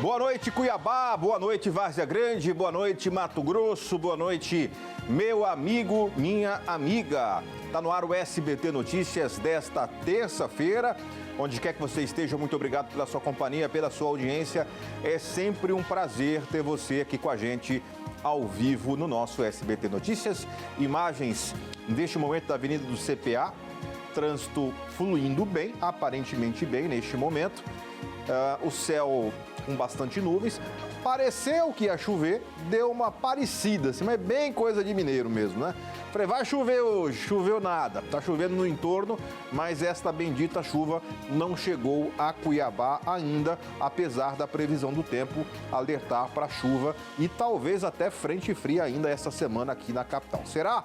Boa noite, Cuiabá, boa noite, Várzea Grande, boa noite, Mato Grosso, boa noite, meu amigo, minha amiga. Tá no ar o SBT Notícias desta terça-feira. Onde quer que você esteja, muito obrigado pela sua companhia, pela sua audiência. É sempre um prazer ter você aqui com a gente ao vivo no nosso SBT Notícias. Imagens deste momento da Avenida do CPA, trânsito fluindo bem, aparentemente bem neste momento. O céu com bastante nuvens. Pareceu que ia chover, deu uma parecida, assim, mas bem coisa de mineiro mesmo, né? Falei, vai chover hoje, choveu nada. Tá chovendo no entorno, mas esta bendita chuva não chegou a Cuiabá ainda, apesar da previsão do tempo alertar para chuva e talvez até frente fria ainda essa semana aqui na capital. Será?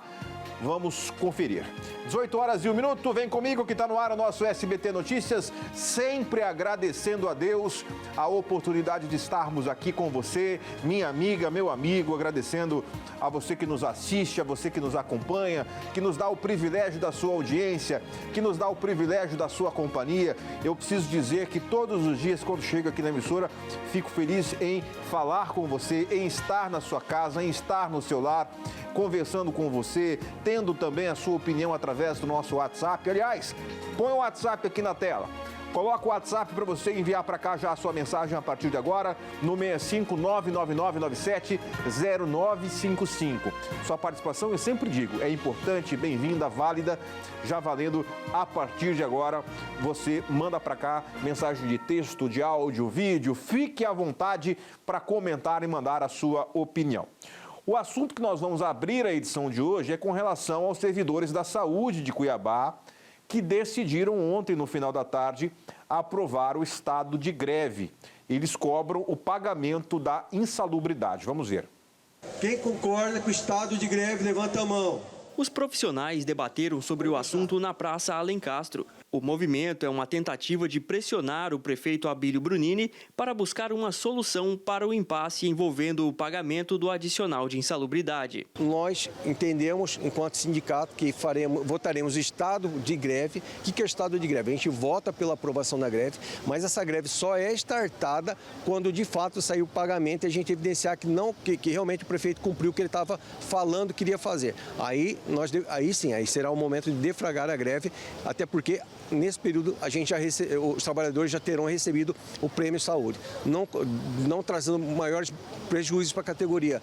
Vamos conferir. 18 horas e 1 minuto, vem comigo que está no ar o nosso SBT Notícias, sempre agradecendo a Deus a oportunidade de estarmos aqui com você, minha amiga, meu amigo, agradecendo a você que nos assiste, a você que nos acompanha, que nos dá o privilégio da sua audiência, que nos dá o privilégio da sua companhia. Eu preciso dizer que todos os dias, quando chego aqui na emissora, fico feliz em falar com você, em estar na sua casa, em estar no seu lar, conversando com você, tendo também a sua opinião através do nosso WhatsApp. Aliás, põe o WhatsApp aqui na tela. Coloca o WhatsApp para você enviar para cá já a sua mensagem a partir de agora, no 65999970955. Sua participação, eu sempre digo, é importante, bem-vinda, válida, já valendo a partir de agora. Você manda para cá mensagem de texto, de áudio, vídeo, fique à vontade para comentar e mandar a sua opinião. O assunto que nós vamos abrir a edição de hoje é com relação aos servidores da saúde de Cuiabá, que decidiram ontem, no final da tarde, aprovar o estado de greve. Eles cobram o pagamento da insalubridade. Vamos ver. Quem concorda com o estado de greve, levanta a mão. Os profissionais debateram sobre o assunto na Praça Alencastro. O movimento é uma tentativa de pressionar o prefeito Abílio Brunini para buscar uma solução para o impasse envolvendo o pagamento do adicional de insalubridade. Nós entendemos, enquanto sindicato, que votaremos estado de greve. O que é o estado de greve? A gente vota pela aprovação da greve, mas essa greve só é startada quando de fato sair o pagamento e a gente evidenciar que realmente o prefeito cumpriu o que ele estava falando que iria fazer. Aí será o momento de defragrar a greve, até porque nesse período os trabalhadores já terão recebido o prêmio saúde, não trazendo maiores prejuízos para a categoria,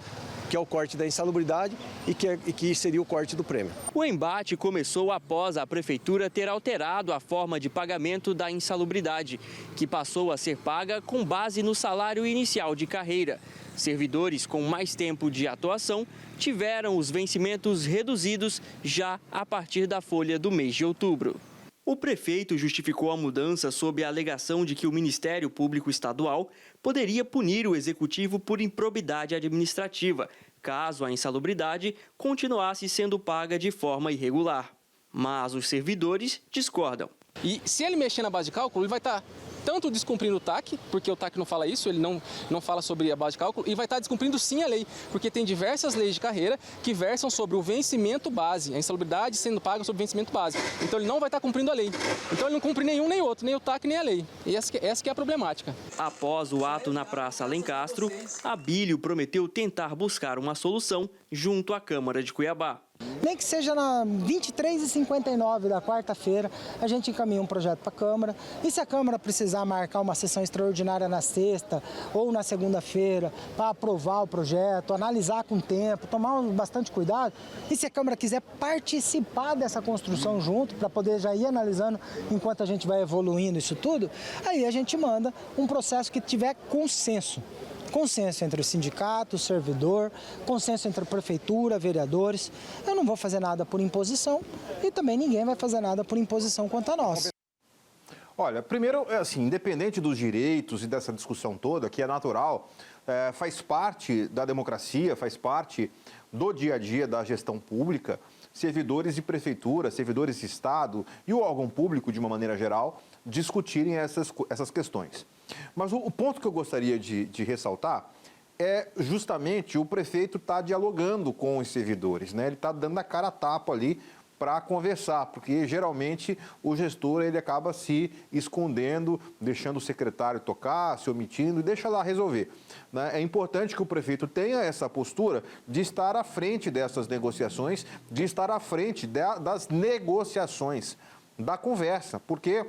que é o corte da insalubridade e que seria o corte do prêmio. O embate começou após a prefeitura ter alterado a forma de pagamento da insalubridade, que passou a ser paga com base no salário inicial de carreira. Servidores com mais tempo de atuação tiveram os vencimentos reduzidos já a partir da folha do mês de outubro. O prefeito justificou a mudança sob a alegação de que o Ministério Público Estadual poderia punir o executivo por improbidade administrativa, caso a insalubridade continuasse sendo paga de forma irregular. Mas os servidores discordam. E se ele mexer na base de cálculo, ele vai estar tanto descumprindo o TAC, porque o TAC não fala isso, ele não fala sobre a base de cálculo, e vai estar descumprindo sim a lei, porque tem diversas leis de carreira que versam sobre o vencimento base, a insalubridade sendo paga sobre o vencimento base. Então ele não vai estar cumprindo a lei. Então ele não cumpre nenhum nem outro, nem o TAC nem a lei. E essa que é a problemática. Após o ato na Praça Alencastro, Abílio prometeu tentar buscar uma solução junto à Câmara de Cuiabá. Nem que seja na 23h59 da quarta-feira, a gente encaminha um projeto para a Câmara. E se a Câmara precisar marcar uma sessão extraordinária na sexta ou na segunda-feira para aprovar o projeto, analisar com tempo, tomar bastante cuidado. E se a Câmara quiser participar dessa construção junto, para poder já ir analisando enquanto a gente vai evoluindo isso tudo, aí a gente manda um processo que tiver consenso. Consenso entre o sindicato, o servidor, consenso entre a prefeitura, vereadores. Eu não vou fazer nada por imposição e também ninguém vai fazer nada por imposição quanto a nós. Olha, primeiro, assim, independente dos direitos e dessa discussão toda, que é natural, faz parte da democracia, faz parte do dia a dia da gestão pública, servidores de prefeitura, servidores de Estado e o órgão público, de uma maneira geral, discutirem essas questões. Mas o ponto que eu gostaria de ressaltar é justamente o prefeito estar dialogando com os servidores, né? Ele está dando a cara a tapa ali para conversar, porque geralmente o gestor ele acaba se escondendo, deixando o secretário tocar, se omitindo e deixa lá resolver. É importante que o prefeito tenha essa postura de estar à frente dessas negociações, de estar à frente das negociações, da conversa, porque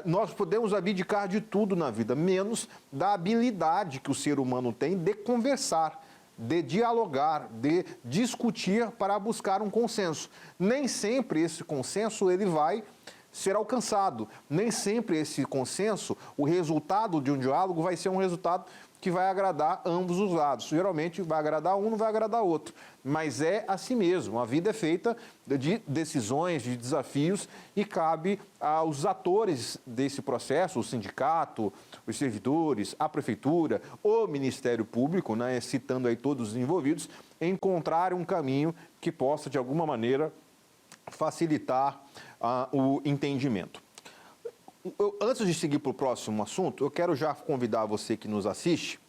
nós podemos abdicar de tudo na vida, menos da habilidade que o ser humano tem de conversar, de dialogar, de discutir para buscar um consenso. Nem sempre esse consenso ele vai ser alcançado. Nem sempre esse consenso, o resultado de um diálogo vai ser um resultado que vai agradar ambos os lados. Geralmente vai agradar um, não vai agradar outro. Mas é assim mesmo. A vida é feita de decisões, de desafios e cabe aos atores desse processo, o sindicato, os servidores, a prefeitura, o Ministério Público, né, citando aí todos os envolvidos, encontrar um caminho que possa, de alguma maneira, facilitar o entendimento. Antes de seguir para o próximo assunto, eu quero já convidar você que nos assiste,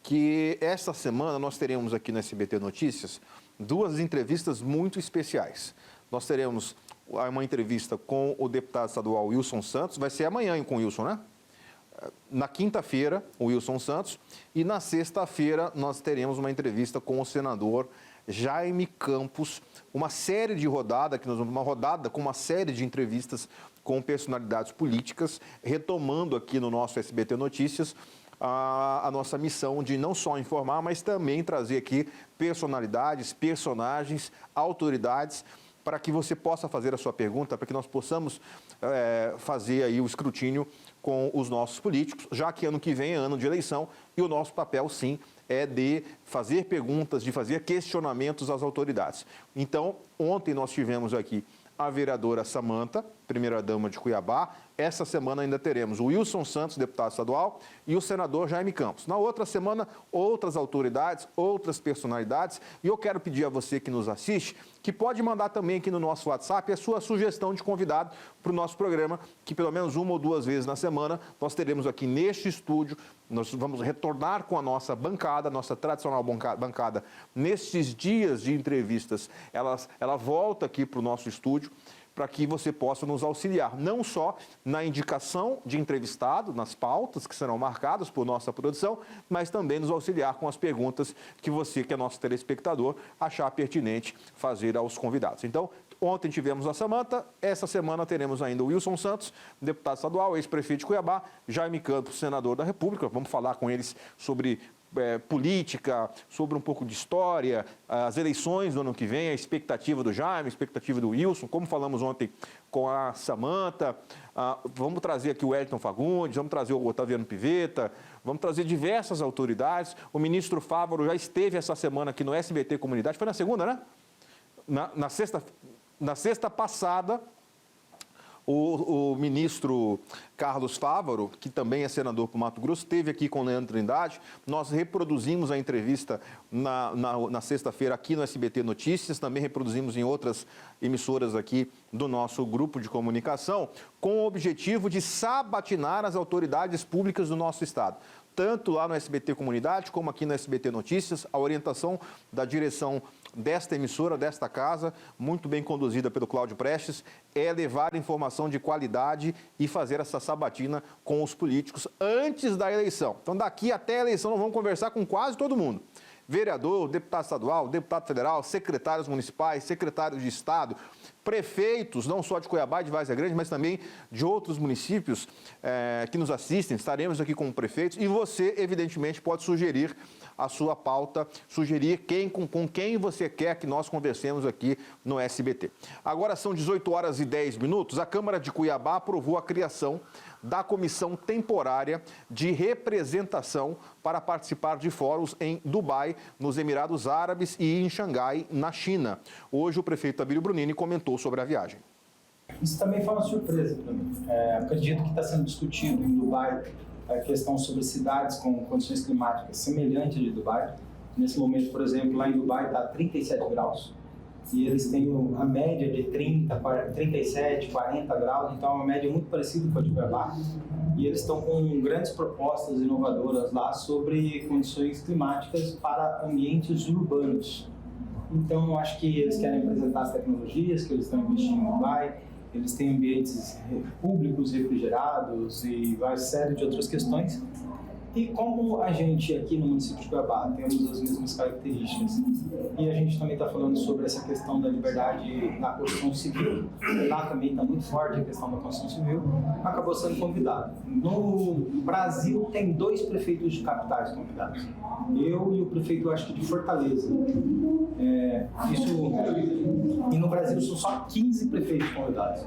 que esta semana nós teremos aqui no SBT Notícias 2 entrevistas muito especiais. Nós teremos uma entrevista com o deputado estadual Wilson Santos, vai ser amanhã com o Wilson, né? Na quinta-feira, o Wilson Santos, e na sexta-feira nós teremos uma entrevista com o senador Jaime Campos, uma série de uma rodada com uma série de entrevistas com personalidades políticas, retomando aqui no nosso SBT Notícias a nossa missão de não só informar, mas também trazer aqui personalidades, personagens, autoridades, para que você possa fazer a sua pergunta, para que nós possamos fazer aí o escrutínio com os nossos políticos, já que ano que vem é ano de eleição e o nosso papel, sim, é de fazer perguntas, de fazer questionamentos às autoridades. Então, ontem nós tivemos aqui a vereadora Samanta, primeira-dama de Cuiabá. Essa semana ainda teremos o Wilson Santos, deputado estadual, e o senador Jaime Campos. Na outra semana, outras autoridades, outras personalidades. E eu quero pedir a você que nos assiste, que pode mandar também aqui no nosso WhatsApp a sua sugestão de convidado para o nosso programa, que pelo menos 1 ou 2 vezes na semana nós teremos aqui neste estúdio. Nós vamos retornar com a nossa bancada, nossa tradicional bancada, nestes dias de entrevistas. Ela volta aqui para o nosso estúdio, para que você possa nos auxiliar, não só na indicação de entrevistado, nas pautas que serão marcadas por nossa produção, mas também nos auxiliar com as perguntas que você, que é nosso telespectador, achar pertinente fazer aos convidados. Então, ontem tivemos a Samanta, essa semana teremos ainda o Wilson Santos, deputado estadual, ex-prefeito de Cuiabá, Jaime Campos, senador da República. Vamos falar com eles sobre política, sobre um pouco de história, as eleições do ano que vem, a expectativa do Jaime, a expectativa do Wilson, como falamos ontem com a Samanta. Vamos trazer aqui o Wellington Fagundes, vamos trazer o Otaviano Pivetta, vamos trazer diversas autoridades. O ministro Fávaro já esteve essa semana aqui no SBT Comunidade, foi na segunda, né? Na sexta passada, o ministro Carlos Fávaro, que também é senador para o Mato Grosso, esteve aqui com o Leandro Trindade. Nós reproduzimos a entrevista na sexta-feira aqui no SBT Notícias, também reproduzimos em outras emissoras aqui do nosso grupo de comunicação, com o objetivo de sabatinar as autoridades públicas do nosso estado. Tanto lá no SBT Comunidade, como aqui no SBT Notícias, a orientação da direção desta emissora, desta casa, muito bem conduzida pelo Cláudio Prestes, é levar informação de qualidade e fazer essa sabatina com os políticos antes da eleição. Então, daqui até a eleição, nós vamos conversar com quase todo mundo. Vereador, deputado estadual, deputado federal, secretários municipais, secretários de estado, prefeitos, não só de Cuiabá e de Várzea Grande, mas também de outros municípios que nos assistem. Estaremos aqui como prefeitos e você, evidentemente, pode sugerir a sua pauta, sugerir com quem você quer que nós conversemos aqui no SBT. Agora são 18h10. A Câmara de Cuiabá aprovou a criação da Comissão Temporária de Representação para participar de fóruns em Dubai, nos Emirados Árabes e em Xangai, na China. Hoje o prefeito Abílio Brunini comentou sobre a viagem. Isso também foi uma surpresa para mim. Acredito que está sendo discutido em Dubai a questão sobre cidades com condições climáticas semelhantes de Dubai. Nesse momento, por exemplo, lá em Dubai está 37 graus e eles têm a média de 37, 40 graus, então é uma média muito parecida com a de Cuiabá. E eles estão com grandes propostas inovadoras lá sobre condições climáticas para ambientes urbanos. Então, acho que eles querem apresentar as tecnologias que eles estão investindo em Dubai, eles têm ambientes públicos refrigerados e várias séries de outras questões. E como a gente aqui no município de Cuiabá temos as mesmas características e a gente também está falando sobre essa questão da liberdade na construção civil, lá também está muito forte a questão da construção civil, acabou sendo convidado. No Brasil tem 2 prefeitos de capitais convidados, eu e o prefeito, acho que de Fortaleza. E no Brasil são só 15 prefeitos convidados.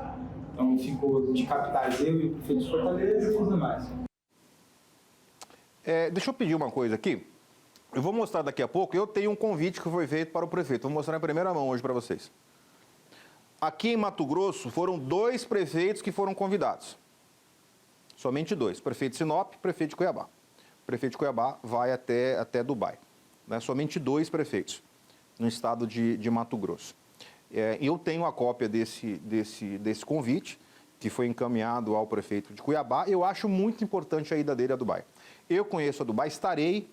Então ficou de capitais eu e o prefeito de Fortaleza e os demais. Deixa eu pedir uma coisa aqui. Eu vou mostrar daqui a pouco. Eu tenho um convite que foi feito para o prefeito. Vou mostrar em primeira mão hoje para vocês. Aqui em Mato Grosso foram 2 prefeitos que foram convidados. Somente 2. Prefeito de Sinop e prefeito de Cuiabá. O prefeito de Cuiabá vai até Dubai. Né? Somente 2 prefeitos no estado de Mato Grosso. Eu tenho a cópia desse convite que foi encaminhado ao prefeito de Cuiabá. Eu acho muito importante a ida dele a Dubai. Eu conheço a Dubai, estarei,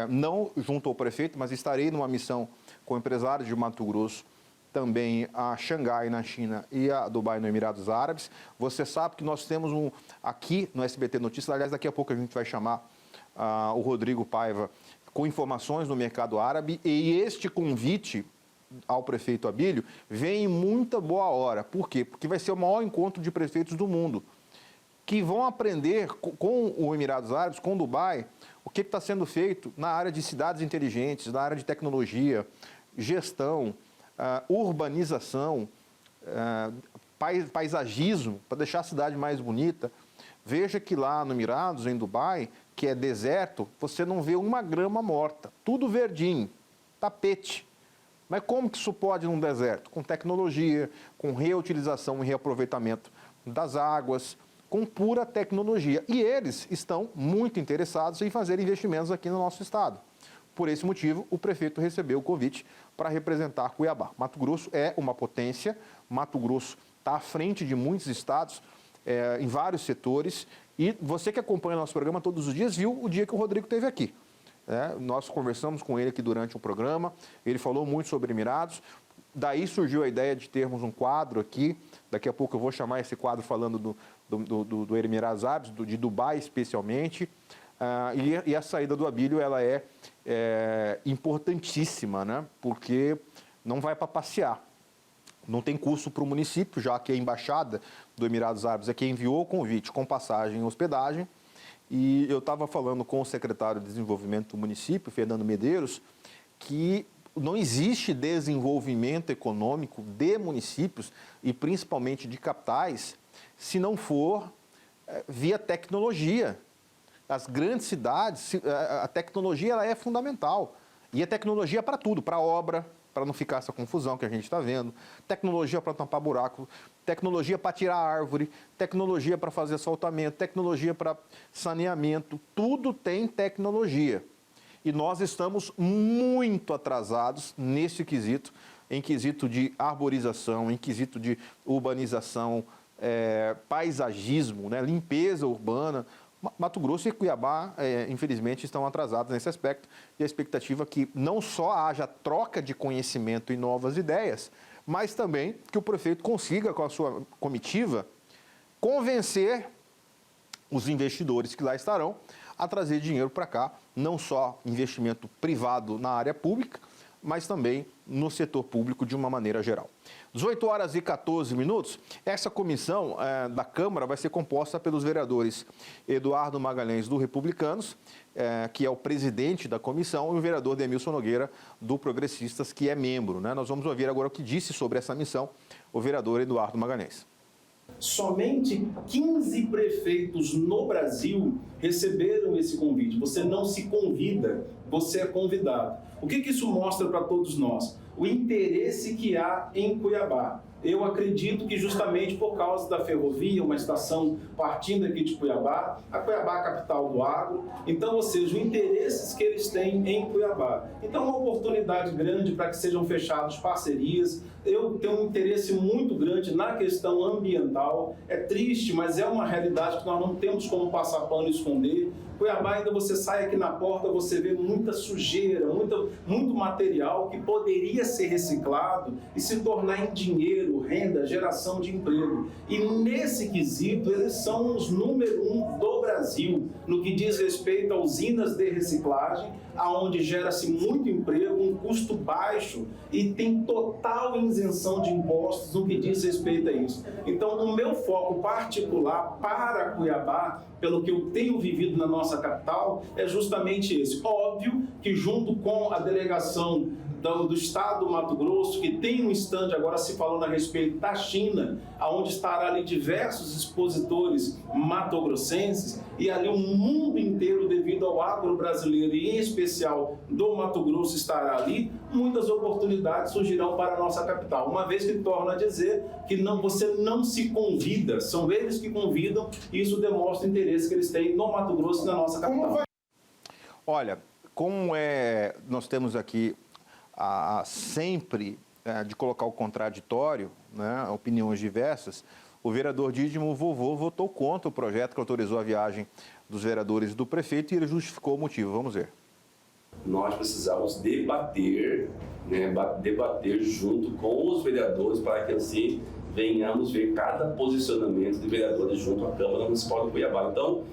não junto ao prefeito, mas estarei numa missão com empresários de Mato Grosso, também a Xangai, na China, e a Dubai, no Emirados Árabes. Você sabe que nós temos aqui no SBT Notícias, aliás, daqui a pouco a gente vai chamar o Rodrigo Paiva com informações no mercado árabe, e este convite ao prefeito Abílio vem em muita boa hora. Por quê? Porque vai ser o maior encontro de prefeitos do mundo, que vão aprender com o Emirados Árabes, com Dubai, o que está sendo feito na área de cidades inteligentes, na área de tecnologia, gestão, urbanização, paisagismo, para deixar a cidade mais bonita. Veja que lá no Emirados, em Dubai, que é deserto, você não vê uma grama morta, tudo verdinho, tapete. Mas como que isso pode num deserto? Com tecnologia, com reutilização e reaproveitamento das águas, com pura tecnologia. E eles estão muito interessados em fazer investimentos aqui no nosso estado. Por esse motivo, o prefeito recebeu o convite para representar Cuiabá. Mato Grosso é uma potência, Mato Grosso está à frente de muitos estados, em vários setores. E você que acompanha nosso programa todos os dias viu o dia que o Rodrigo esteve aqui. Nós conversamos com ele aqui durante o programa, ele falou muito sobre Emirados. Daí surgiu a ideia de termos um quadro aqui. Daqui a pouco eu vou chamar esse quadro falando do Emirados Árabes, de Dubai especialmente. E a saída do Abílio ela é importantíssima, né? Porque não vai para passear. Não tem custo para o município, já que a Embaixada do Emirados Árabes é quem enviou o convite com passagem e hospedagem. E eu estava falando com o secretário de Desenvolvimento do município, Fernando Medeiros, que não existe desenvolvimento econômico de municípios e principalmente de capitais se não for via tecnologia. As grandes cidades, a tecnologia ela é fundamental. E a tecnologia para tudo, para obra, para não ficar essa confusão que a gente está vendo, tecnologia para tampar buraco, tecnologia para tirar árvore, tecnologia para fazer asfaltamento, tecnologia para saneamento, tudo tem tecnologia. E nós estamos muito atrasados nesse quesito, em quesito de arborização, em quesito de urbanização, paisagismo, né, limpeza urbana. Mato Grosso e Cuiabá, infelizmente, estão atrasados nesse aspecto, e a expectativa é que não só haja troca de conhecimento e novas ideias, mas também que o prefeito consiga, com a sua comitiva, convencer os investidores que lá estarão a trazer dinheiro para cá, não só investimento privado na área pública, mas também no setor público de uma maneira geral. 18 horas e 14 minutos, essa comissão da Câmara vai ser composta pelos vereadores Eduardo Magalhães, do Republicanos, que é o presidente da comissão, e o vereador Demilson Nogueira, do Progressistas, que é membro, né? Nós vamos ouvir agora o que disse sobre essa missão o vereador Eduardo Magalhães. Somente 15 prefeitos no Brasil receberam esse convite. Você não se convida, você é convidado. O que isso mostra para todos nós? O interesse que há em Cuiabá. Eu acredito que justamente por causa da ferrovia, uma estação partindo aqui de Cuiabá, a Cuiabá é a capital do agro, então, ou seja, os interesses que eles têm em Cuiabá. Então, uma oportunidade grande para que sejam fechadas parcerias. Eu tenho um interesse muito grande na questão ambiental. É triste, mas é uma realidade que nós não temos como passar pano e esconder. Cuiabá, ainda você sai aqui na porta, você vê muita sujeira, muito material que poderia ser reciclado e se tornar em dinheiro, renda, geração de emprego. E nesse quesito, eles são os número 1 do Brasil, no que diz respeito a usinas de reciclagem, aonde gera-se muito emprego, um custo baixo e tem total isenção de impostos no que diz respeito a isso. Então, o meu foco particular para Cuiabá, pelo que eu tenho vivido na nossa capital, é justamente esse. Óbvio que junto com a delegação do estado do Mato Grosso, que tem um stand agora se falando a respeito da China, onde estará ali diversos expositores matogrossenses, e ali o mundo inteiro, devido ao agro brasileiro e em especial do Mato Grosso estará ali, muitas oportunidades surgirão para a nossa capital. Uma vez que torna a dizer que você não se convida, são eles que convidam, e isso demonstra o interesse que eles têm no Mato Grosso e na nossa capital. Olha, nós temos aqui sempre de colocar o contraditório, né, opiniões diversas, o vereador Dídimo Vovô votou contra o projeto que autorizou a viagem dos vereadores e do prefeito e ele justificou o motivo. Vamos ver. Nós precisamos debater, debater junto com os vereadores para que assim venhamos ver cada posicionamento de vereadores junto à Câmara Municipal de Cuiabá. Então,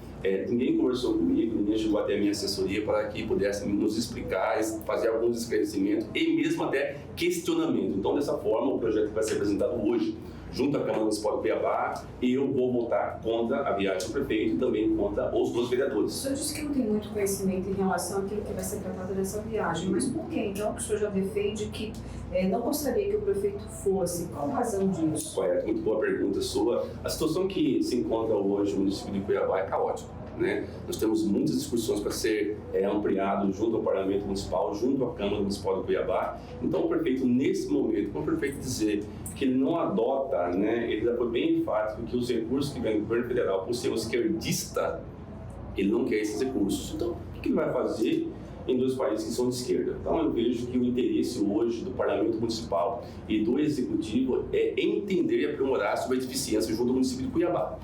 ninguém conversou comigo, ninguém chegou até a minha assessoria para que pudesse nos explicar, fazer alguns esclarecimentos e mesmo até questionamento. Então, dessa forma, o projeto vai ser apresentado hoje junto à Câmara Municipal de Cuiabá, e eu vou votar contra a viagem do prefeito e também contra os dois vereadores. O senhor disse que não tem muito conhecimento em relação àquilo que vai ser tratado nessa viagem, mas por que então que o senhor já defende que não gostaria que o prefeito fosse? Qual a razão disso? Correto, muito boa pergunta sua. A situação que se encontra hoje no município de Cuiabá é caótica. Nós temos muitas discussões para ser ampliado junto ao Parlamento Municipal, junto à Câmara Municipal de Cuiabá. Então, o prefeito, nesse momento, quando o prefeito dizer que ele não adota, ele já foi bem enfático que os recursos que vêm do governo federal, por ser um esquerdista, ele não quer esses recursos. Então, o que ele vai fazer em dois países que são de esquerda? Então, eu vejo que o interesse hoje do Parlamento Municipal e do Executivo é entender e aprimorar sobre a eficiência junto ao município de Cuiabá.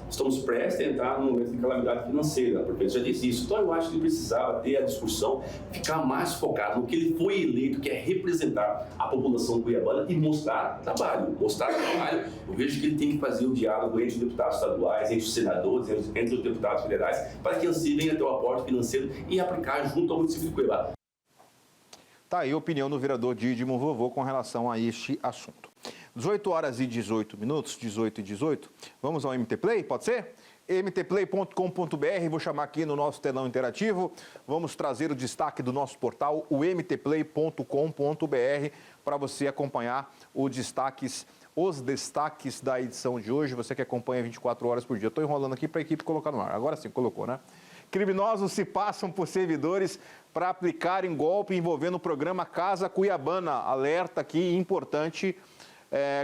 Estamos prestes a entrar num momento de calamidade financeira, porque ele já disse isso. Então, eu acho que ele precisava ter a discussão, ficar mais focado no que ele foi eleito, que é representar a população cuiabana e mostrar trabalho. Eu vejo que ele tem que fazer o diálogo entre os deputados estaduais, entre os senadores, entre os deputados federais, para que assim venha ter o aporte financeiro e aplicar junto ao município de Cuiabá. Tá aí a opinião do vereador Dídimo Vovô com relação a este assunto. 18 horas e 18 minutos, 18 e 18. Vamos ao MT Play, pode ser? mtplay.com.br, vou chamar aqui no nosso telão interativo. Vamos trazer o destaque do nosso portal, o mtplay.com.br, para você acompanhar os destaques da edição de hoje. Você que acompanha 24 horas por dia. Estou enrolando aqui para a equipe colocar no ar. Agora sim, colocou, né? Criminosos se passam por servidores para aplicarem golpe envolvendo o programa Casa Cuiabana. Alerta aqui importante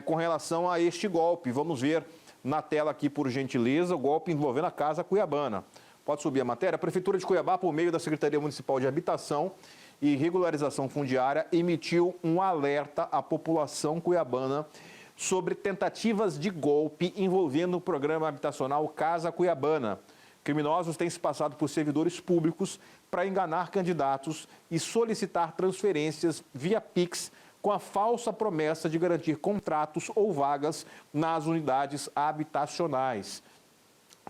com relação a este golpe. Vamos ver na tela aqui, por gentileza, o golpe envolvendo a Casa Cuiabana. Pode subir a matéria. A Prefeitura de Cuiabá, por meio da Secretaria Municipal de Habitação e Regularização Fundiária, emitiu um alerta à população cuiabana sobre tentativas de golpe envolvendo o programa habitacional Casa Cuiabana. Criminosos têm se passado por servidores públicos para enganar candidatos e solicitar transferências via Pix com a falsa promessa de garantir contratos ou vagas nas unidades habitacionais.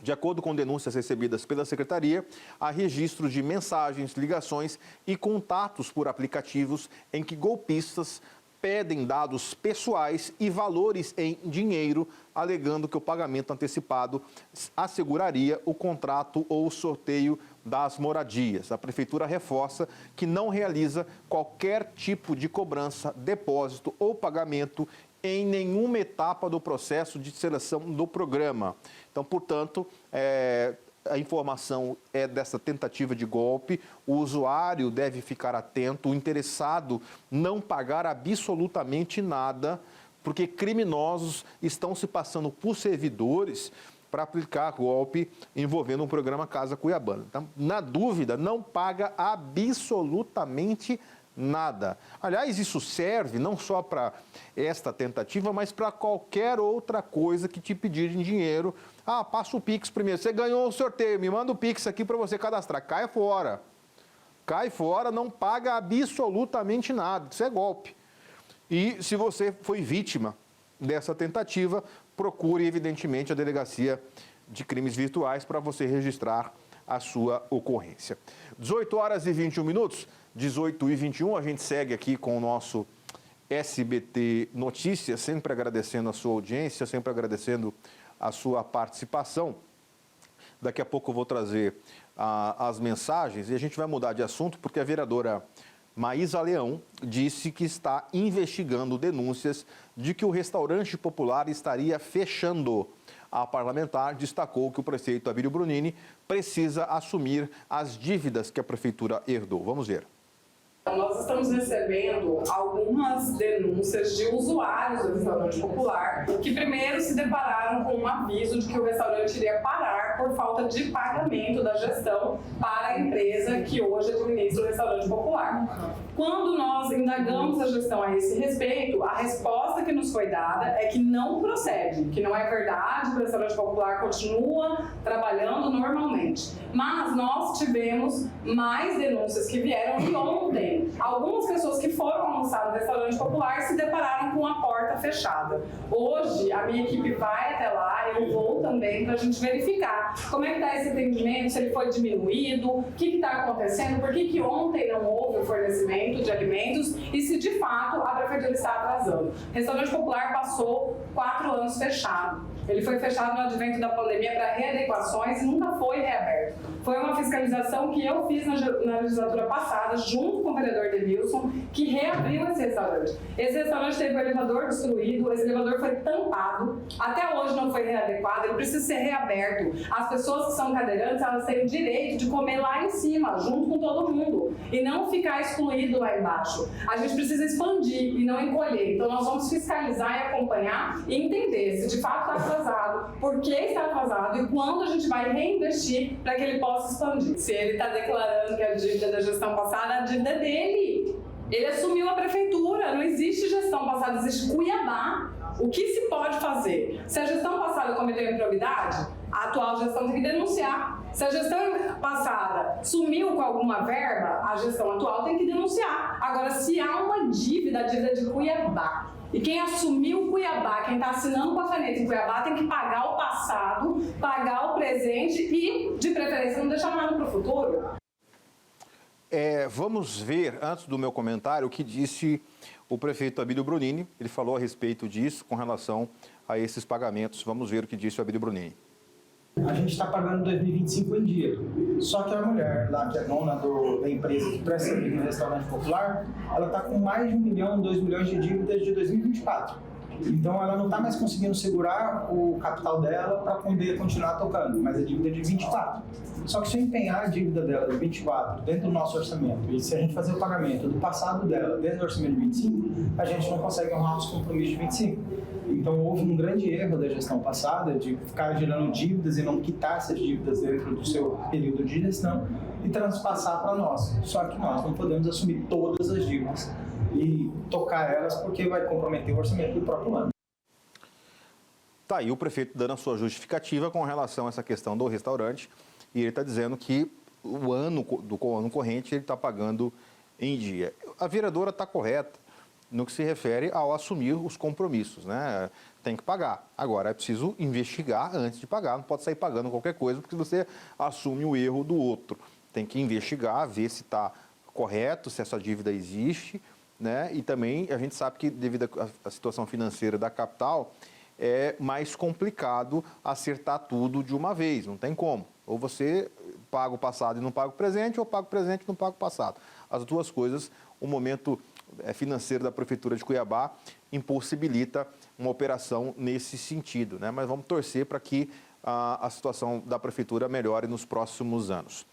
De acordo com denúncias recebidas pela Secretaria, há registros de mensagens, ligações e contatos por aplicativos em que golpistas pedem dados pessoais e valores em dinheiro, alegando que o pagamento antecipado asseguraria o contrato ou o sorteio das moradias. A Prefeitura reforça que não realiza qualquer tipo de cobrança, depósito ou pagamento em nenhuma etapa do processo de seleção do programa. Então, portanto, a informação é dessa tentativa de golpe, o usuário deve ficar atento, o interessado não pagar absolutamente nada porque criminosos estão se passando por servidores para aplicar golpe envolvendo um programa Casa Cuiabana. Então, na dúvida, não paga absolutamente nada. Aliás, isso serve não só para esta tentativa, mas para qualquer outra coisa que te pedirem dinheiro. Ah, passa o Pix primeiro. Você ganhou o sorteio, me manda o Pix aqui para você cadastrar. Cai fora. Cai fora, não paga absolutamente nada. Isso é golpe. E se você foi vítima dessa tentativa, procure, evidentemente, a Delegacia de Crimes Virtuais para você registrar a sua ocorrência. 18 horas e 21 minutos, 18 e 21, a gente segue aqui com o nosso SBT Notícias, sempre agradecendo a sua audiência, sempre agradecendo a sua participação. Daqui a pouco eu vou trazer as mensagens e a gente vai mudar de assunto porque a vereadora Maísa Leão disse que está investigando denúncias de que o restaurante popular estaria fechando. A parlamentar destacou que o prefeito Abílio Brunini precisa assumir as dívidas que a prefeitura herdou. Vamos ver. Nós estamos recebendo algumas denúncias de usuários do restaurante popular que primeiro se depararam com um aviso de que o restaurante iria parar por falta de pagamento da gestão para a empresa que hoje administra o restaurante popular. Quando nós indagamos a gestão a esse respeito, a resposta que nos foi dada é que não procede, que não é verdade, que o restaurante popular continua trabalhando normalmente. Mas nós tivemos mais denúncias que vieram e ontem algumas pessoas que foram almoçar no restaurante popular se depararam com a porta fechada. Hoje, a minha equipe vai até lá, eu vou também para a gente verificar como é que está esse atendimento, se ele foi diminuído, o que está acontecendo, por que ontem não houve o fornecimento de alimentos e se de fato a prefeitura está atrasando. O restaurante popular passou 4 anos fechado. Ele foi fechado no advento da pandemia para readequações e nunca foi reaberto. Foi uma fiscalização que eu fiz na legislatura passada, junto com o vereador Demilson, que reabriu esse restaurante. Esse restaurante teve o elevador destruído, esse elevador foi tampado, até hoje não foi readequado, ele precisa ser reaberto. As pessoas que são cadeirantes, elas têm o direito de comer lá em cima, junto com todo mundo, e não ficar excluído lá embaixo. A gente precisa expandir e não encolher. Então nós vamos fiscalizar e acompanhar e entender se de fato está atrasado, por que está atrasado e quando a gente vai reinvestir para que ele possa expandir. Se ele está declarando que a dívida da gestão passada, a dívida é dele. Ele assumiu a prefeitura, não existe gestão passada, existe Cuiabá. O que se pode fazer? Se a gestão passada cometeu improbidade, a atual gestão tem que denunciar. Se a gestão passada sumiu com alguma verba, a gestão atual tem que denunciar. Agora, se há uma dívida, a dívida é de Cuiabá. E quem assumiu Cuiabá, quem está assinando com a caneta em Cuiabá, tem que pagar o passado, pagar o presente e, de preferência, não deixar nada para o futuro. Vamos ver, antes do meu comentário, o que disse o prefeito Abílio Brunini. Ele falou a respeito disso com relação a esses pagamentos. Vamos ver o que disse o Abílio Brunini. A gente está pagando 2025 em dia. Só que a mulher lá, que é dona da empresa que presta serviço no restaurante popular, ela está com mais de 1 milhão, 2 milhões de dívidas de 2024. Então ela não está mais conseguindo segurar o capital dela para poder continuar tocando, mas a dívida é de 24. Só que se eu empenhar a dívida dela de 24 dentro do nosso orçamento, e se a gente fazer o pagamento do passado dela dentro do orçamento de 25, a gente não consegue honrar os compromissos de 25. Então houve um grande erro da gestão passada de ficar gerando dívidas e não quitar essas dívidas dentro do seu período de gestão e transpassar para nós. Só que nós não podemos assumir todas as dívidas e tocar elas porque vai comprometer o orçamento do próprio ano. Tá aí o prefeito dando a sua justificativa com relação a essa questão do restaurante e ele está dizendo que o ano corrente ele está pagando em dia. A vereadora está correta no que se refere ao assumir os compromissos, né? Tem que pagar. Agora, é preciso investigar antes de pagar, não pode sair pagando qualquer coisa porque você assume o erro do outro. Tem que investigar, ver se está correto, se essa dívida existe, né? E também a gente sabe que devido à situação financeira da capital, é mais complicado acertar tudo de uma vez, não tem como. Ou você paga o passado e não paga o presente, ou paga o presente e não paga o passado. As duas coisas, o momento financeiro da Prefeitura de Cuiabá impossibilita uma operação nesse sentido, né? Mas vamos torcer para que a situação da Prefeitura melhore nos próximos anos.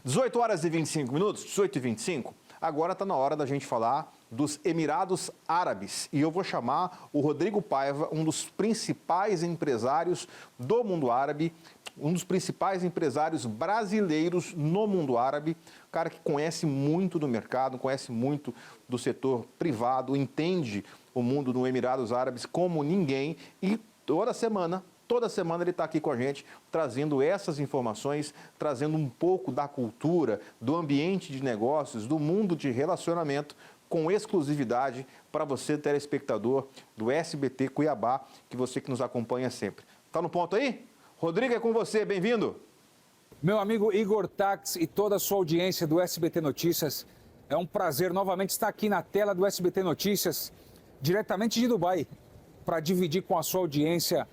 18 horas e 25 minutos, 18 e 25. Agora está na hora da gente falar dos Emirados Árabes. E eu vou chamar o Rodrigo Paiva, um dos principais empresários do mundo árabe, um dos principais empresários brasileiros no mundo árabe, cara que conhece muito do mercado, conhece muito do setor privado, entende o mundo do Emirados Árabes como ninguém e toda semana ele está aqui com a gente, trazendo essas informações, trazendo um pouco da cultura, do ambiente de negócios, do mundo de relacionamento, com exclusividade para você, telespectador do SBT Cuiabá, que você que nos acompanha sempre. Tá no ponto aí? Rodrigo, é com você, bem-vindo. Meu amigo Igor Tax e toda a sua audiência do SBT Notícias, é um prazer novamente estar aqui na tela do SBT Notícias, diretamente de Dubai, para dividir com a sua audiência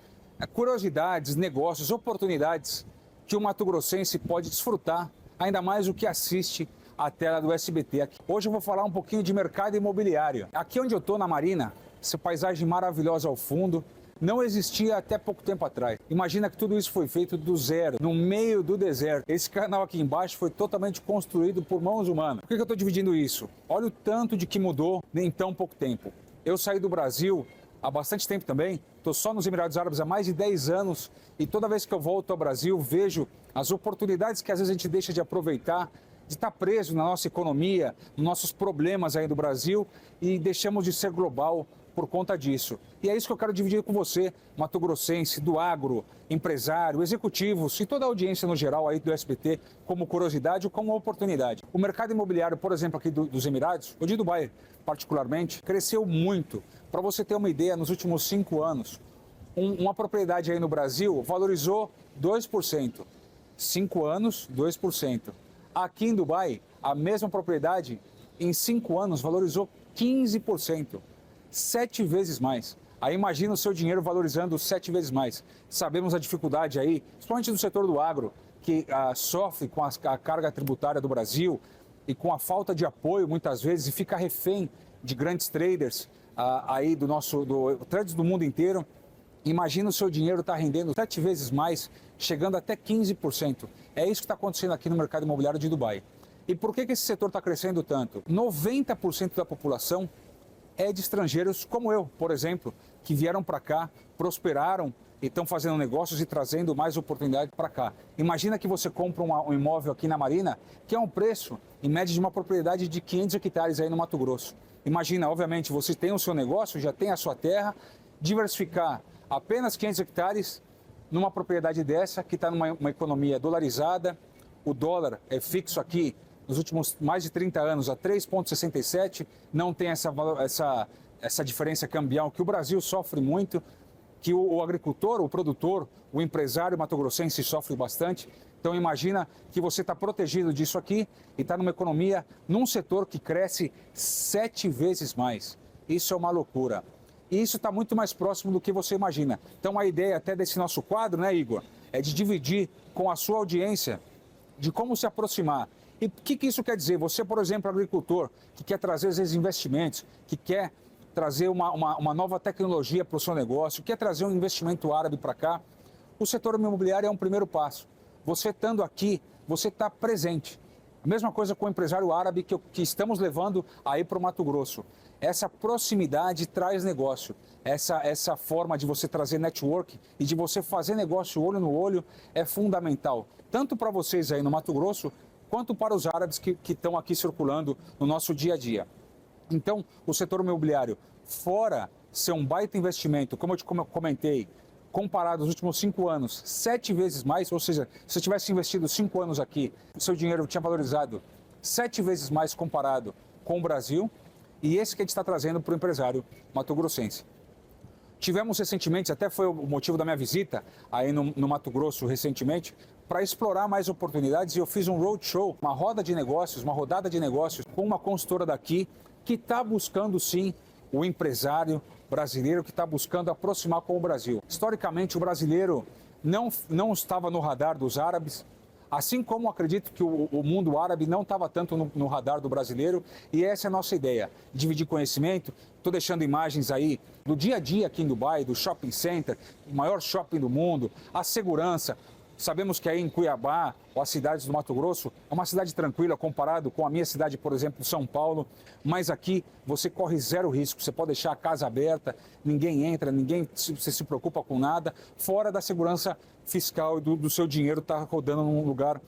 curiosidades, negócios, oportunidades que o mato-grossense pode desfrutar, ainda mais o que assiste a tela do SBT. Hoje eu vou falar um pouquinho de mercado imobiliário. Aqui onde eu estou, na Marina, essa paisagem maravilhosa ao fundo, não existia até pouco tempo atrás. Imagina que tudo isso foi feito do zero, no meio do deserto. Esse canal aqui embaixo foi totalmente construído por mãos humanas. Por que eu estou dividindo isso? Olha o tanto de que mudou em tão pouco tempo. Eu saí do Brasil há bastante tempo também, estou só nos Emirados Árabes há mais de 10 anos e toda vez que eu volto ao Brasil vejo as oportunidades que às vezes a gente deixa de aproveitar, de estar preso na nossa economia, nos nossos problemas aí do Brasil e deixamos de ser global por conta disso. E é isso que eu quero dividir com você, mato-grossense, do agro, empresário, executivos e toda a audiência no geral aí do SBT, como curiosidade ou como oportunidade. O mercado imobiliário, por exemplo, aqui dos Emirados, ou de Dubai particularmente, cresceu muito. Para você ter uma ideia, nos últimos 5 anos, uma propriedade aí no Brasil valorizou 2%. 5 anos, 2%. Aqui em Dubai, a mesma propriedade, em 5 anos, valorizou 15%. 7 vezes mais. Aí imagina o seu dinheiro valorizando 7 vezes mais. Sabemos a dificuldade aí, principalmente no setor do agro, que sofre com a carga tributária do Brasil e com a falta de apoio, muitas vezes, e fica refém de grandes traders aí traders do mundo inteiro. Imagina o seu dinheiro estar rendendo 7 vezes mais, chegando até 15%. É isso que está acontecendo aqui no mercado imobiliário de Dubai. E por que esse setor está crescendo tanto? 90% da população é de estrangeiros como eu, por exemplo, que vieram para cá, prosperaram e estão fazendo negócios e trazendo mais oportunidade para cá. Imagina que você compra um imóvel aqui na Marina, que é um preço, em média, de uma propriedade de 500 hectares aí no Mato Grosso. Imagina, obviamente, você tem o seu negócio, já tem a sua terra, diversificar apenas 500 hectares numa propriedade dessa, que está numa economia dolarizada, o dólar é fixo aqui, nos últimos mais de 30 anos, a 3,67, não tem essa diferença cambial que o Brasil sofre muito, que o agricultor, o produtor, o empresário mato-grossense sofre bastante. Então imagina que você está protegido disso aqui e está numa economia, num setor que cresce 7 vezes mais. Isso é uma loucura. E isso está muito mais próximo do que você imagina. Então a ideia até desse nosso quadro, né, Igor, é de dividir com a sua audiência de como se aproximar. E o que isso quer dizer? Você, por exemplo, agricultor, que quer trazer às vezes investimentos, que quer trazer uma nova tecnologia para o seu negócio, quer trazer um investimento árabe para cá, o setor imobiliário é um primeiro passo. Você estando aqui, você está presente. A mesma coisa com o empresário árabe que estamos levando aí para o Mato Grosso. Essa proximidade traz negócio. Essa forma de você trazer network e de você fazer negócio olho no olho é fundamental. Tanto para vocês aí no Mato Grosso, quanto para os árabes que estão aqui circulando no nosso dia a dia. Então, o setor imobiliário, fora ser um baita investimento, como eu te comentei, comparado aos últimos 5 anos, 7 vezes mais, ou seja, se você tivesse investido 5 anos aqui, o seu dinheiro tinha valorizado 7 vezes mais comparado com o Brasil, e esse que a gente está trazendo para o empresário mato-grossense. Tivemos recentemente, até foi o motivo da minha visita aí no Mato Grosso recentemente, para explorar mais oportunidades, e eu fiz um roadshow, uma rodada de negócios com uma consultora daqui que está buscando sim o empresário brasileiro, que está buscando aproximar com o Brasil. Historicamente, o brasileiro não estava no radar dos árabes, assim como acredito que o mundo árabe não estava tanto no radar do brasileiro, e essa é a nossa ideia, dividir conhecimento. Estou deixando imagens aí do dia a dia aqui em Dubai, do shopping center, o maior shopping do mundo, a segurança. Sabemos que aí em Cuiabá, ou as cidades do Mato Grosso, é uma cidade tranquila comparado com a minha cidade, por exemplo, São Paulo. Mas aqui você corre zero risco. Você pode deixar a casa aberta, ninguém entra, você se preocupa com nada, fora da segurança fiscal e do seu dinheiro estar rodando num lugar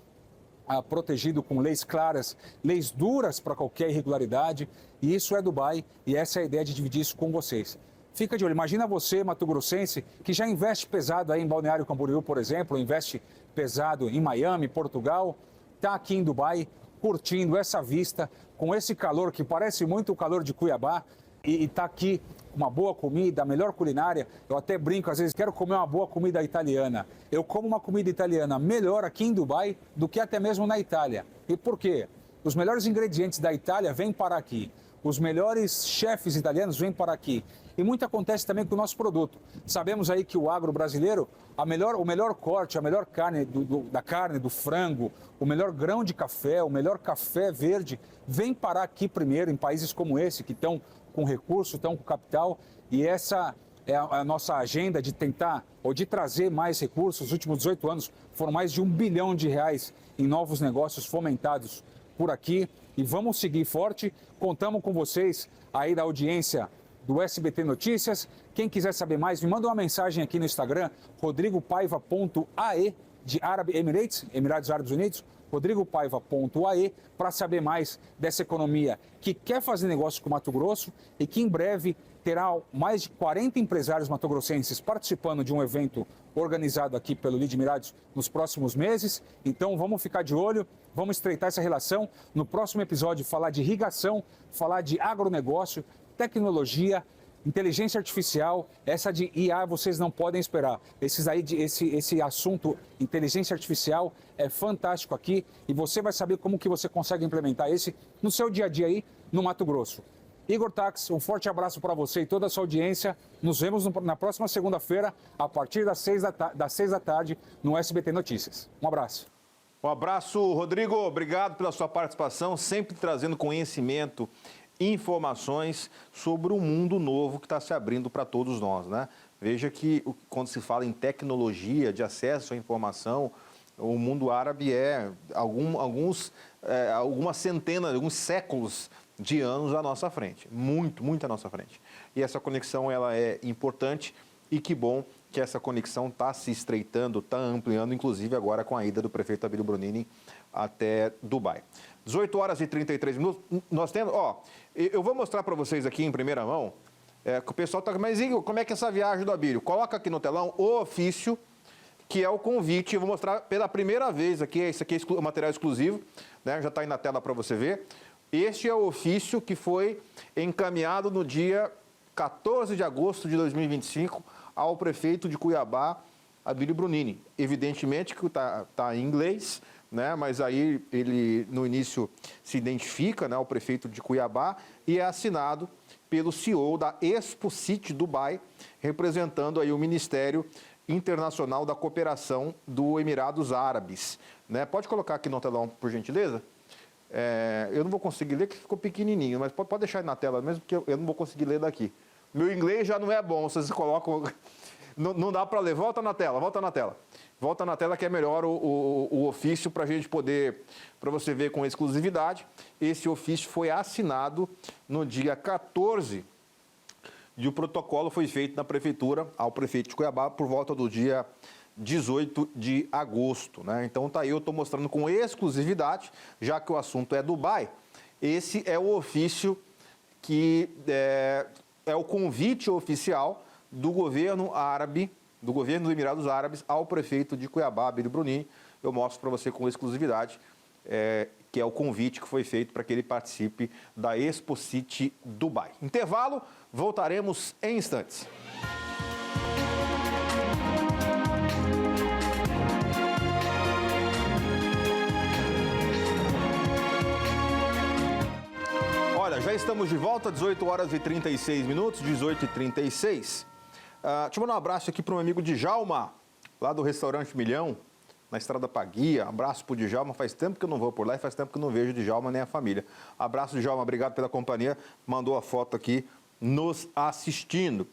protegido com leis claras, leis duras para qualquer irregularidade. E isso é Dubai e essa é a ideia de dividir isso com vocês. Fica de olho. Imagina você, mato-grossense, que já investe pesado aí em Balneário Camboriú, por exemplo, investe pesado em Miami, Portugal, está aqui em Dubai, curtindo essa vista, com esse calor que parece muito o calor de Cuiabá, e está aqui com uma boa comida, a melhor culinária. Eu até brinco, às vezes quero comer uma boa comida italiana. Eu como uma comida italiana melhor aqui em Dubai do que até mesmo na Itália. E por quê? Os melhores ingredientes da Itália vêm para aqui. Os melhores chefes italianos vêm para aqui. E muito acontece também com o nosso produto. Sabemos aí que o agro brasileiro, o melhor corte, a melhor carne da carne, do frango, o melhor grão de café, o melhor café verde, vem parar aqui primeiro em países como esse, que estão com recurso, estão com capital. E essa é a nossa agenda de tentar, ou de trazer mais recursos. Os últimos 18 anos foram mais de R$1 bilhão em novos negócios fomentados por aqui. E vamos seguir forte. Contamos com vocês aí da audiência do SBT Notícias. Quem quiser saber mais, me manda uma mensagem aqui no Instagram, rodrigopaiva.ae, de Emirados Árabes Unidos, rodrigopaiva.ae, para saber mais dessa economia que quer fazer negócio com o Mato Grosso e que em breve terá mais de 40 empresários matogrossenses participando de um evento organizado aqui pelo Lead Emirados nos próximos meses. Então vamos ficar de olho, vamos estreitar essa relação. No próximo episódio falar de irrigação, falar de agronegócio, tecnologia, inteligência artificial. Essa de IA vocês não podem esperar. Esse assunto, inteligência artificial, é fantástico aqui e você vai saber como que você consegue implementar esse no seu dia a dia aí no Mato Grosso. Igor Tax, um forte abraço para você e toda a sua audiência. Nos vemos na próxima segunda-feira, a partir das 6 da tarde, no SBT Notícias. Um abraço. Um abraço, Rodrigo. Obrigado pela sua participação, sempre trazendo conhecimento, informações sobre um mundo novo que está se abrindo para todos nós, né? Veja que quando se fala em tecnologia, de acesso à informação, o mundo árabe é algumas centenas, alguns séculos de anos à nossa frente, muito à nossa frente. E essa conexão ela é importante e que bom que essa conexão está se estreitando, está ampliando, inclusive agora com a ida do prefeito Abílio Bronini até Dubai. 18 horas e 33 minutos, nós temos, eu vou mostrar para vocês aqui em primeira mão, que o pessoal está, mas Igor, como é que é essa viagem do Abílio? Coloca aqui no telão o ofício, que é o convite, eu vou mostrar pela primeira vez aqui, esse aqui é material exclusivo, né? Já está aí na tela para você ver. Este é o ofício que foi encaminhado no dia 14 de agosto de 2025 ao prefeito de Cuiabá, Abílio Bronini. Evidentemente que está em inglês, né? Mas aí ele no início se identifica, né, o prefeito de Cuiabá, e é assinado pelo CEO da Expo City Dubai, representando aí o Ministério Internacional da Cooperação do Emirados Árabes, né? Pode colocar aqui no telão, por gentileza? Eu não vou conseguir ler, que ficou pequenininho, mas pode deixar aí na tela mesmo, porque eu não vou conseguir ler daqui. Meu inglês já não é bom, vocês colocam... Não dá para ler. Volta na tela. Volta na tela que é melhor o ofício para a gente poder, para você ver com exclusividade. Esse ofício foi assinado no dia 14 e o protocolo foi feito na prefeitura, ao prefeito de Cuiabá, por volta do dia 18 de agosto, né? Então tá aí, eu estou mostrando com exclusividade, já que o assunto é Dubai. Esse é o ofício que é o convite oficial do governo árabe, do governo dos Emirados Árabes, ao prefeito de Cuiabá, Abílio Bronini. Eu mostro para você com exclusividade, que é o convite que foi feito para que ele participe da Expo City Dubai. Intervalo, voltaremos em instantes. Olha, já estamos de volta, 18 horas e 36 minutos, 18h36. Deixa eu mandar um abraço aqui para o meu amigo Djalma, lá do Restaurante Milhão, na Estrada Paguia. Abraço para o Djalma, faz tempo que eu não vou por lá e faz tempo que eu não vejo o Djalma nem a família. Abraço, Djalma, obrigado pela companhia, mandou a foto aqui nos assistindo.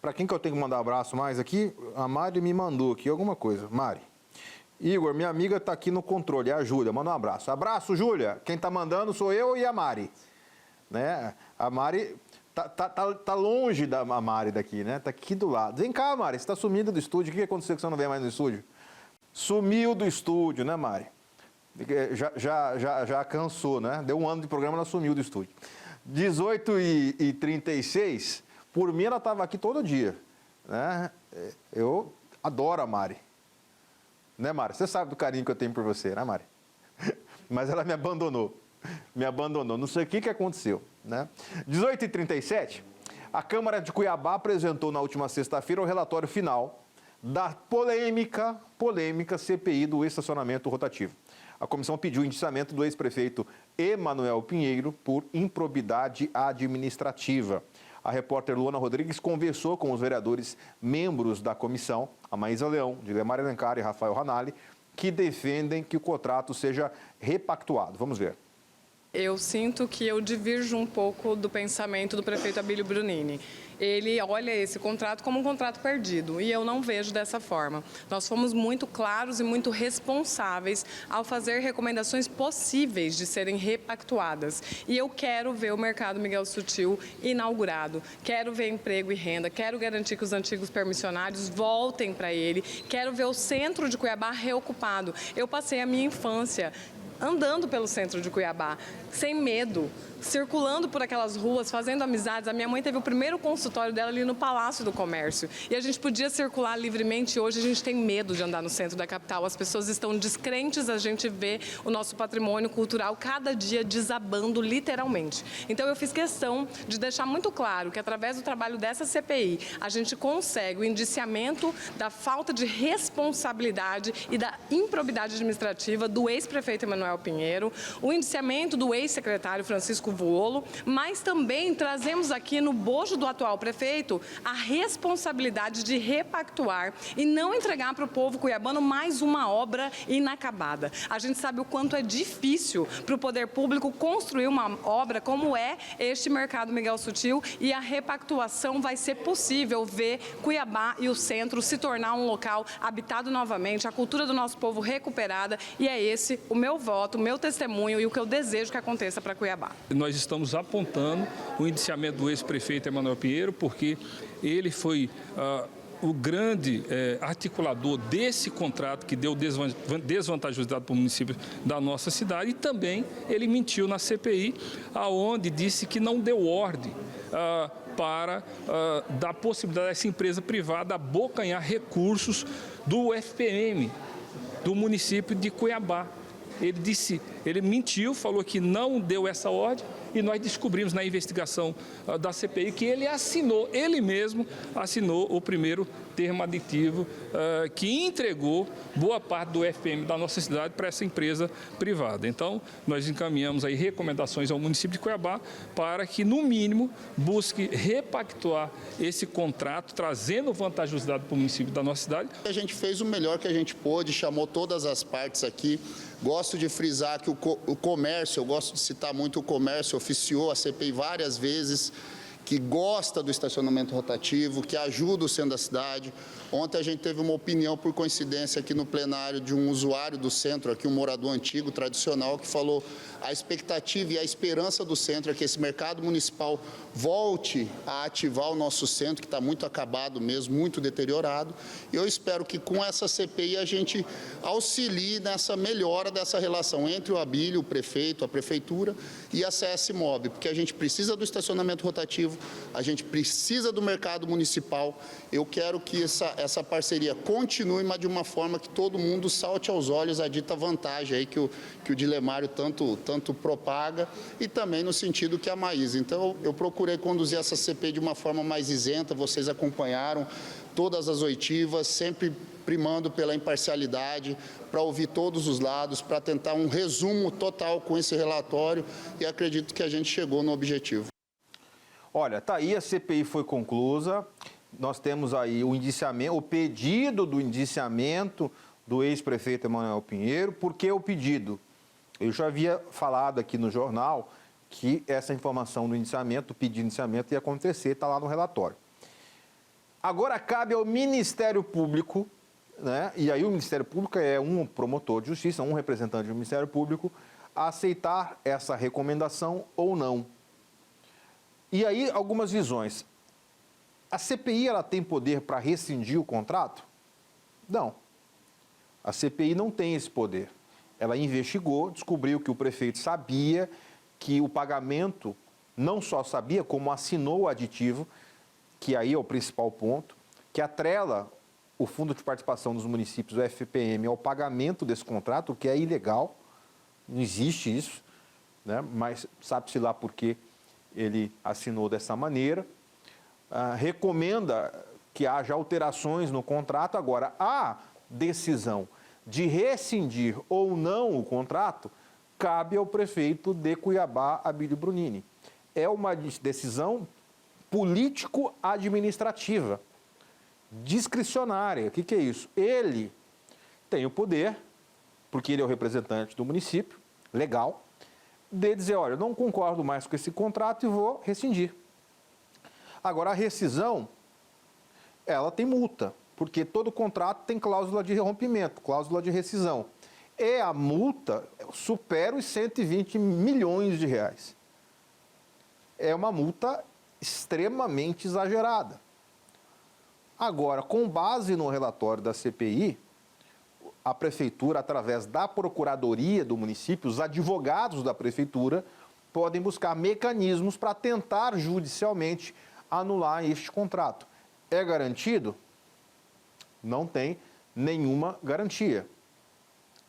Para quem que eu tenho que mandar um abraço mais aqui? A Mari me mandou aqui alguma coisa. Mari, Igor, minha amiga está aqui no controle, é a Júlia, manda um abraço. Abraço, Júlia. Quem está mandando sou eu e a Mari. Né? A Mari tá longe da Mari daqui, né? Tá aqui do lado. Vem cá, Mari, você está sumida do estúdio. O que aconteceu que você não vem mais no estúdio? Sumiu do estúdio, né, Mari? Já cansou, né? Deu um ano de programa, ela sumiu do estúdio. 18h36, por mim ela estava aqui todo dia. Né? Eu adoro a Mari. Né, Mari? Você sabe do carinho que eu tenho por você, né, Mari? Mas ela me abandonou. Não sei o que aconteceu. Né? 18h37, a Câmara de Cuiabá apresentou na última sexta-feira o relatório final da polêmica CPI do estacionamento rotativo. A comissão pediu o indiciamento do ex-prefeito Emanuel Pinheiro por improbidade administrativa. A repórter Luana Rodrigues conversou com os vereadores membros da comissão, a Maísa Leão, Dilemar Alencar e Rafael Ranalli, que defendem que o contrato seja repactuado. Vamos ver. Eu sinto que eu divirjo um pouco do pensamento do prefeito Abílio Brunini. Ele olha esse contrato como um contrato perdido e eu não vejo dessa forma. Nós fomos muito claros e muito responsáveis ao fazer recomendações possíveis de serem repactuadas. E eu quero ver o mercado Miguel Sutil inaugurado, quero ver emprego e renda, quero garantir que os antigos permissionários voltem para ele, quero ver o centro de Cuiabá reocupado. Eu passei a minha infância andando pelo centro de Cuiabá, sem medo, circulando por aquelas ruas, fazendo amizades. A minha mãe teve o primeiro consultório dela ali no Palácio do Comércio. E a gente podia circular livremente. Hoje a gente tem medo de andar no centro da capital. As pessoas estão descrentes, a gente vê o nosso patrimônio cultural cada dia desabando, literalmente. Então eu fiz questão de deixar muito claro que através do trabalho dessa CPI, a gente consegue o indiciamento da falta de responsabilidade e da improbidade administrativa do ex-prefeito Emanuel Pinheiro, o indiciamento do ex-secretário Francisco Vuolo, mas também trazemos aqui no bojo do atual prefeito a responsabilidade de repactuar e não entregar para o povo cuiabano mais uma obra inacabada. A gente sabe o quanto é difícil para o poder público construir uma obra como é este mercado Miguel Sutil, e a repactuação vai ser possível ver Cuiabá e o centro se tornar um local habitado novamente, a cultura do nosso povo recuperada, e é esse o meu voto, o meu testemunho e o que eu desejo que aconteça para Cuiabá. Nós estamos apontando o indiciamento do ex-prefeito Emanuel Pinheiro, porque ele foi o grande articulador desse contrato que deu desvantajosidade para o município da nossa cidade, e também ele mentiu na CPI, aonde disse que não deu ordem para dar possibilidade a essa empresa privada abocanhar recursos do FPM, do município de Cuiabá. Ele mentiu, falou que não deu essa ordem, e nós descobrimos na investigação da CPI que ele mesmo assinou o primeiro termo aditivo que entregou boa parte do FPM da nossa cidade para essa empresa privada. Então, nós encaminhamos aí recomendações ao município de Cuiabá para que, no mínimo, busque repactuar esse contrato, trazendo vantajosidade para o município da nossa cidade. A gente fez o melhor que a gente pôde, chamou todas as partes aqui. Gosto de frisar que o comércio, eu gosto de citar muito o comércio, oficiou a CPI várias vezes, que gosta do estacionamento rotativo, que ajuda o centro da cidade. Ontem a gente teve uma opinião, por coincidência, aqui no plenário, de um usuário do centro, aqui um morador antigo, tradicional, que falou a expectativa e a esperança do centro é que esse mercado municipal volte a ativar o nosso centro, que está muito acabado mesmo, muito deteriorado. E eu espero que com essa CPI a gente auxilie nessa melhora dessa relação entre o Abílio, o prefeito, a prefeitura e a CS Mob, porque a gente precisa do estacionamento rotativo, a gente precisa do mercado municipal. Eu quero que essa parceria continue, mas de uma forma que todo mundo salte aos olhos a dita vantagem aí que o Dilemário tanto propaga, e também no sentido que a Maísa. Então, eu procurei conduzir essa CPI de uma forma mais isenta, vocês acompanharam todas as oitivas, sempre primando pela imparcialidade, para ouvir todos os lados, para tentar um resumo total com esse relatório, e acredito que a gente chegou no objetivo. Olha, tá aí, a CPI foi conclusa, nós temos aí o indiciamento, o pedido do indiciamento do ex-prefeito Emanuel Pinheiro. Por que o pedido? Eu já havia falado aqui no jornal que essa informação do indiciamento, do pedido de indiciamento ia acontecer, está lá no relatório. Agora cabe ao Ministério Público né? E aí o Ministério Público é um promotor de justiça, um representante do Ministério Público, a aceitar essa recomendação ou não. E aí algumas visões. A CPI ela tem poder para rescindir o contrato? Não. A CPI não tem esse poder. Ela investigou, descobriu que o prefeito sabia que o pagamento, não só sabia, como assinou o aditivo, que aí é o principal ponto, que atrela o Fundo de Participação dos Municípios, o FPM, ao pagamento desse contrato, o que é ilegal, não existe isso, né? Mas sabe-se lá por que ele assinou dessa maneira. Recomenda que haja alterações no contrato. Agora, a decisão de rescindir ou não o contrato cabe ao prefeito de Cuiabá, Abílio Brunini. É uma decisão político-administrativa, discricionária. O que é isso? Ele tem o poder, porque ele é o representante do município, legal, de dizer, olha, eu não concordo mais com esse contrato e vou rescindir. Agora, a rescisão, ela tem multa, porque todo contrato tem cláusula de rompimento, cláusula de rescisão. E a multa supera os 120 milhões de reais. É uma multa extremamente exagerada. Agora, com base no relatório da CPI, a Prefeitura, através da Procuradoria do município, os advogados da Prefeitura, podem buscar mecanismos para tentar judicialmente anular este contrato. É garantido? Não tem nenhuma garantia.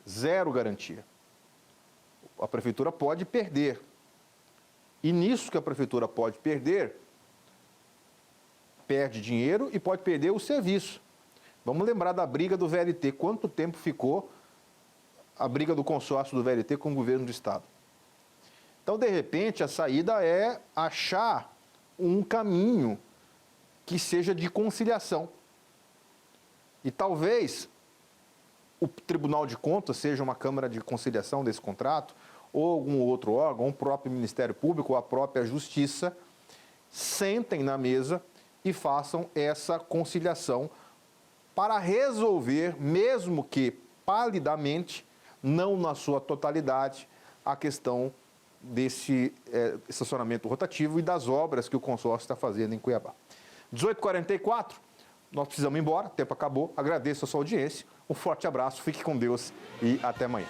Zero garantia. A Prefeitura pode perder. E nisso que a Prefeitura pode perder, perde dinheiro e pode perder o serviço. Vamos lembrar da briga do VLT. Quanto tempo ficou a briga do consórcio do VLT com o governo do Estado? Então, de repente, a saída é achar um caminho que seja de conciliação. E talvez o Tribunal de Contas seja uma câmara de conciliação desse contrato, ou algum outro órgão, o próprio Ministério Público, ou a própria Justiça, sentem na mesa e façam essa conciliação para resolver, mesmo que palidamente, não na sua totalidade, a questão desse estacionamento rotativo e das obras que o consórcio está fazendo em Cuiabá. 18h44, nós precisamos ir embora, o tempo acabou. Agradeço a sua audiência, um forte abraço, fique com Deus e até amanhã.